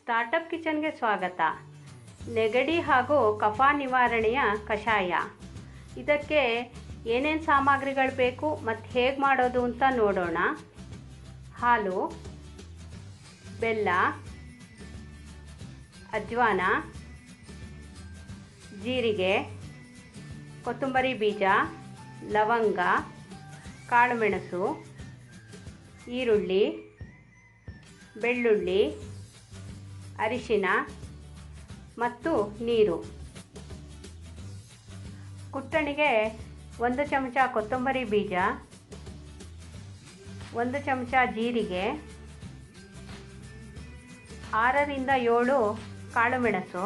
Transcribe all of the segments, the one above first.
Startup ಕಿಚನ್ಗೆ ಸ್ವಾಗತ. ನೆಗಡಿ ಹಾಗೂ ಕಫ ನಿವಾರಣೆಯ ಕಷಾಯ. ಇದಕ್ಕೆ ಏನೇನು ಸಾಮಗ್ರಿಗಳು ಬೇಕು ಮತ್ತು ಹೇಗೆ ಮಾಡೋದು ಅಂತ ನೋಡೋಣ. ಹಾಲು, ಬೆಲ್ಲ, ಅಜ್ವಾನ, ಜೀರಿಗೆ, ಕೊತ್ತಂಬರಿ ಬೀಜ, ಲವಂಗ, ಕಾಳುಮೆಣಸು, ಈರುಳ್ಳಿ, ಬೆಳ್ಳುಳ್ಳಿ, ಅರಿಶಿನ ಮತ್ತು ನೀರು. ಕುಟ್ಟಣಿಗೆ 1 ಚಮಚ ಕೊತ್ತಂಬರಿ ಬೀಜ, 1 ಚಮಚ ಜೀರಿಗೆ, 6 ರಿಂದ 7 ಕಾಳುಮೆಣಸು,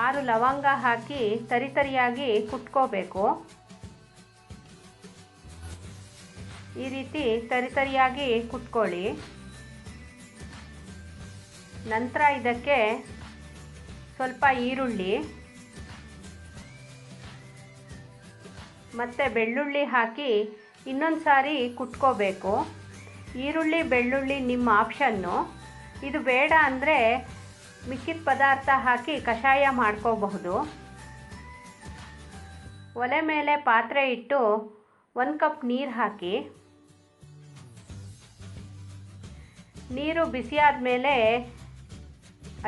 6 ಲವಂಗ ಹಾಕಿ ತರಿತರಿಯಾಗಿ ಕುಟ್ಕೋಬೇಕು. ಈ ರೀತಿ ತರಿತರಿಯಾಗಿ ಕುಟ್ಕೊಳ್ಳಿ. ನಂತರ ಇದಕ್ಕೆ ಸ್ವಲ್ಪ ಈರುಳ್ಳಿ ಮತ್ತು ಬೆಳ್ಳುಳ್ಳಿ ಹಾಕಿ ಇನ್ನೊಂದು ಸಾರಿ ಕುಟ್ಕೋಬೇಕು. ಈರುಳ್ಳಿ ಬೆಳ್ಳುಳ್ಳಿ ನಿಮ್ಮ ಆಪ್ಷನ್ನು. ಇದು ಬೇಡ ಅಂದರೆ ಮಿಕ್ಕಿದ ಪದಾರ್ಥ ಹಾಕಿ ಕಷಾಯ ಮಾಡ್ಕೋಬಹುದು. ಒಲೆ ಮೇಲೆ ಪಾತ್ರೆ ಇಟ್ಟು 1 ಕಪ್ ನೀರು ಹಾಕಿ. ನೀರು ಬಿಸಿಯಾದ ಮೇಲೆ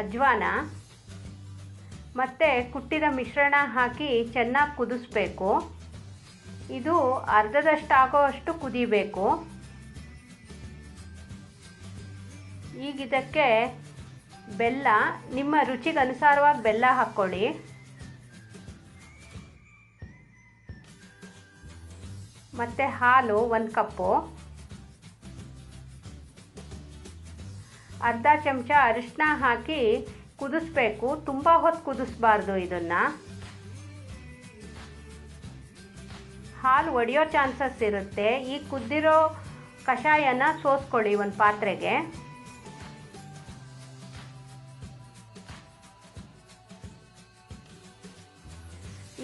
ಅಜ್ವಾನ ಮತ್ತು ಕುಟ್ಟಿದ ಮಿಶ್ರಣ ಹಾಕಿ ಚೆನ್ನಾಗಿ ಕುದಿಸ್ಬೇಕು. ಇದು ಅರ್ಧದಷ್ಟು ಆಗೋವಷ್ಟು ಕುದಿಬೇಕು. ಈಗ ಇದಕ್ಕೆ ಬೆಲ್ಲ, ನಿಮ್ಮ ರುಚಿಗೆ ಅನುಸಾರವಾಗಿ ಬೆಲ್ಲ ಹಾಕ್ಕೊಳ್ಳಿ. ಮತ್ತು ಹಾಲು 1 ಕಪ್ಪು, ಅರ್ಧ ಚಮಚ ಅರಿಶಿನ ಹಾಕಿ ಕುದಿಸ್ಬೇಕು. ತುಂಬ ಹೊತ್ತು ಕುದಿಸ್ಬಾರ್ದು. ಇದನ್ನು ಹಾಲು ಒಡೆಯೋ ಚಾನ್ಸಸ್ ಇರುತ್ತೆ. ಈ ಕುದ್ದಿರೋ ಕಷಾಯನ ಸೋಸ್ಕೊಳ್ಳಿ ಒಂದು ಪಾತ್ರೆಗೆ.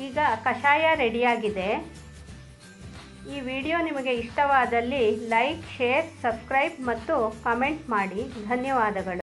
ಈಗ ಕಷಾಯ ರೆಡಿಯಾಗಿದೆ. ಈ ವಿಡಿಯೋ ನಿಮಗೆ ಇಷ್ಟವಾದಲ್ಲಿ ಲೈಕ್, ಶೇರ್, ಸಬ್ಸ್ಕ್ರೈಬ್ ಮತ್ತು ಕಮೆಂಟ್ ಮಾಡಿ. ಧನ್ಯವಾದಗಳು.